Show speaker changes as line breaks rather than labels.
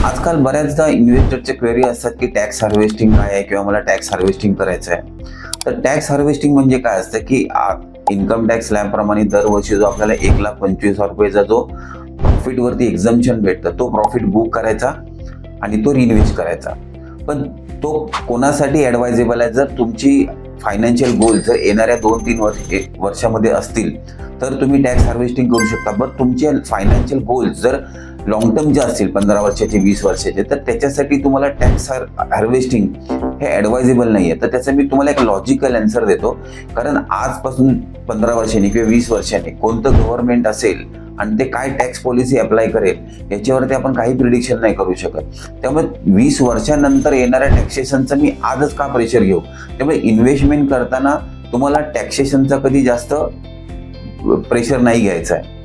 आजकाल बऱ्याचदा इन्व्हेस्टरचे क्वेरी असतात की टॅक्स हार्वेस्टिंग काय आहे किंवा मला टॅक्स हार्वेस्टिंग करायचं आहे. तर टॅक्स हार्वेस्टिंग म्हणजे काय असतं की इन्कम टॅक्स स्लॅबप्रमाणे दरवर्षी जो आपल्याला 1,25,000 रुपयेचा जो प्रॉफिटवरती एक्झम्पशन भेटतं तो प्रॉफिट बुक करायचा आणि तो रिइन्व्हेस्ट करायचा. पण तो कोणासाठी ॲडवायजेबल आहे? जर तुमची फायनान्शियल गोल जर येणाऱ्या 2-3 वर्षामध्ये असतील तर तुम्ही टॅक्स हार्वेस्टिंग करू शकता. बट तुमचे फायनान्शियल गोल्स जर लॉंग टर्मचे असतील 15 वर्षाचे 20 वर्षाचे तर त्याच्यासाठी तुम्हाला टॅक्स हार्वेस्टिंग हे ॲडवायजेबल नाही आहे. तर त्याचं मी तुम्हाला एक लॉजिकल आन्सर देतो. कारण आजपासून 15 वर्षांनी किंवा 20 वर्षांनी कोणतं गव्हर्नमेंट असेल आणि ते काय टॅक्स पॉलिसी अप्लाय करेल याच्यावरती आपण काही प्रिडिक्शन नाही करू शकत. त्यामुळे 20 वर्षानंतर येणाऱ्या टॅक्सेशनचं मी आजच का प्रेशर घेऊ? त्यामुळे इन्व्हेस्टमेंट करताना तुम्हाला टॅक्सेशनचा कधी जास्त प्रेशर नाही घ्यायचा आहे.